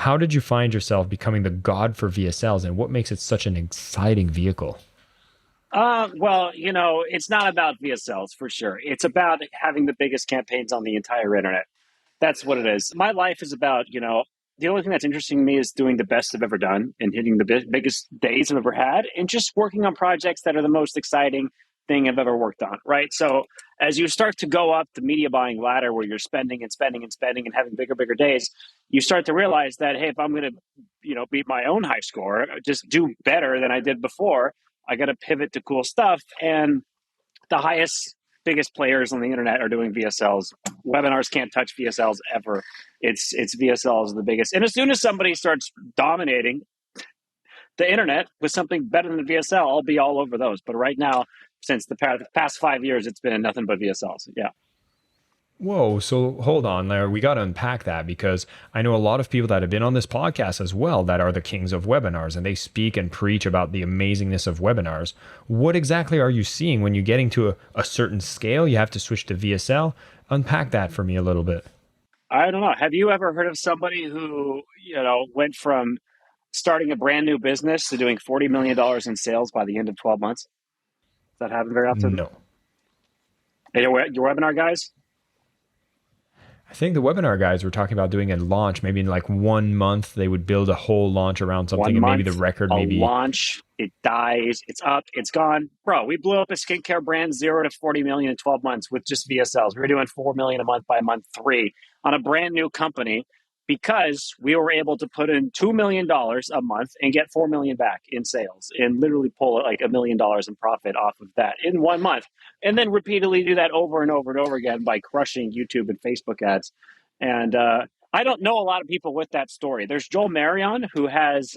how did you find yourself becoming the god for VSLs, and what makes it such an exciting vehicle? Well, it's not about VSLs for sure. It's about having the biggest campaigns on the entire internet. That's what it is. My life is about, the only thing that's interesting to me is doing the best I've ever done and hitting the biggest days I've ever had and just working on projects that are the most exciting thing I've ever worked on, right? So as you start to go up the media buying ladder where you're spending and spending and spending and having bigger days, you start to realize that, hey, if I'm going to, beat my own high score, just do better than I did before, I got to pivot to cool stuff. And the biggest players on the internet are doing VSLs. Webinars can't touch VSLs ever. It's VSLs are the biggest. And as soon as somebody starts dominating the internet with something better than the VSL, I'll be all over those. But right now, since the past 5 years, it's been nothing but VSLs. Yeah. Whoa, so hold on there. We got to unpack that because I know a lot of people that have been on this podcast as well that are the kings of webinars and they speak and preach about the amazingness of webinars. What exactly are you seeing when you're getting to a certain scale? You have to switch to VSL. Unpack that for me a little bit. I don't know. Have you ever heard of somebody who, went from starting a brand new business to doing $40 million in sales by the end of 12 months? Does that happen very often? No. Hey, your webinar guys? I think the webinar guys were talking about doing a launch, maybe in like 1 month, they would build a whole launch around something, and maybe the record, maybe launch, it dies, it's up, it's gone. Bro, we blew up a skincare brand 0 to 40 million in 12 months with just VSLs. We were doing 4 million a month by month 3 on a brand new company because we were able to put in $2 million a month and get 4 million back in sales and literally pull like $1 million in profit off of that in 1 month. And then repeatedly do that over and over and over again by crushing YouTube and Facebook ads. And I don't know a lot of people with that story. There's Joel Marion, who has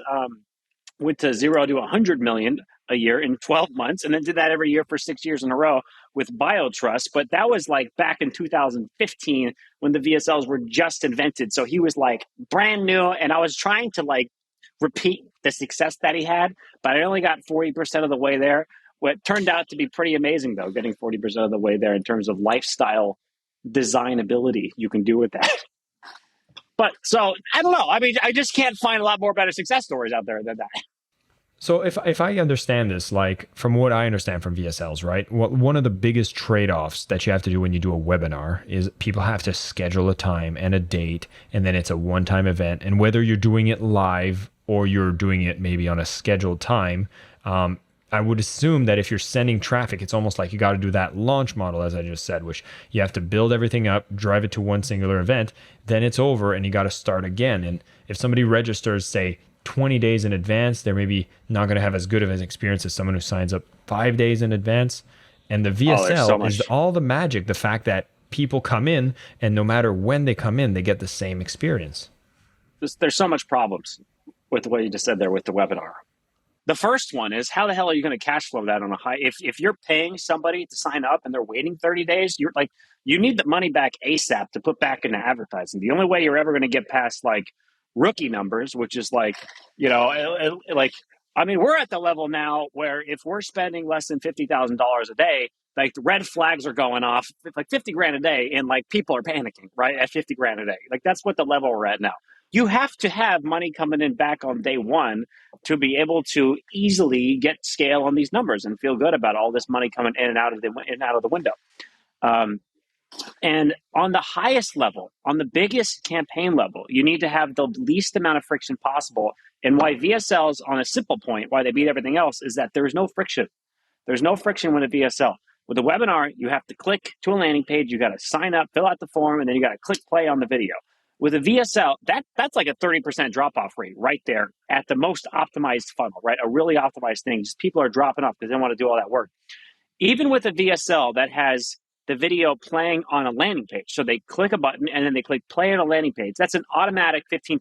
went to 0 to 100 million a year in 12 months and then did that every year for 6 years in a row with BioTrust. But that was like back in 2015 when the VSLs were just invented. So he was like brand new. And I was trying to like repeat the success that he had, but I only got 40% of the way there. What turned out to be pretty amazing, though, getting 40% of the way there in terms of lifestyle designability you can do with that. But so I don't know. I mean, I just can't find a lot more better success stories out there than that. So if I understand this, like from what I understand from VSLs, right? One of the biggest trade-offs that you have to do when you do a webinar is people have to schedule a time and a date, and then it's a one-time event. And whether you're doing it live or you're doing it maybe on a scheduled time, I would assume that if you're sending traffic, it's almost like you got to do that launch model, as I just said, which you have to build everything up, drive it to one singular event, then it's over and you got to start again. And if somebody registers, say, 20 days in advance, they're maybe not going to have as good of an experience as someone who signs up 5 days in advance. And the VSL is all the magic, the fact that people come in and no matter when they come in, they get the same experience. There's so much problems with what you just said there with the webinar. The first one is how the hell are you going to cash flow that on a high? If you're paying somebody to sign up and they're waiting 30 days, you're like, you need the money back ASAP to put back into advertising. The only way you're ever going to get past like rookie numbers, which is like, I mean, we're at the level now where if we're spending less than $50,000 a day, like the red flags are going off, like 50 grand a day, and like people are panicking, right? At 50 grand a day. Like that's what the level we're at now. You have to have money coming in back on day one to be able to easily get scale on these numbers and feel good about all this money coming in and out of the window. And on the highest level, on the biggest campaign level, you need to have the least amount of friction possible. And why VSLs, on a simple point, why they beat everything else, is that there's no friction. There's no friction with a VSL. With a webinar, you have to click to a landing page, you got to sign up, fill out the form, and then you got to click play on the video. With a VSL, that's like a 30% drop-off rate right there at the most optimized funnel, right? A really optimized thing. Just people are dropping off because they don't want to do all that work. Even with a VSL that has the video playing on a landing page, so they click a button and then they click play on a landing page, that's an automatic 15%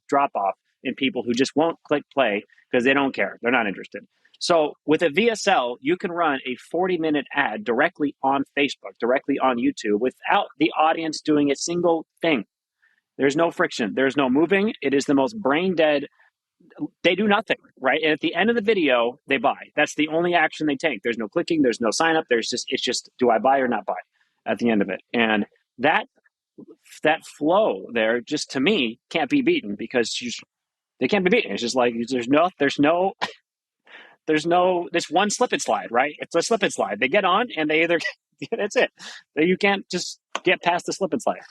drop-off in people who just won't click play because they don't care. They're not interested. So with a VSL, you can run a 40-minute ad directly on Facebook, directly on YouTube, without the audience doing a single thing. There's no friction. There's no moving. It is the most brain dead. They do nothing, right? And at the end of the video, they buy. That's the only action they take. There's no clicking. There's no sign up. It's just, do I buy or not buy at the end of it? And that that flow there, just to me, can't be beaten because they can't be beaten. It's just like there's one slip and slide, right? It's a slip and slide. They get on and they either that's it. You can't just get past the slip and slide.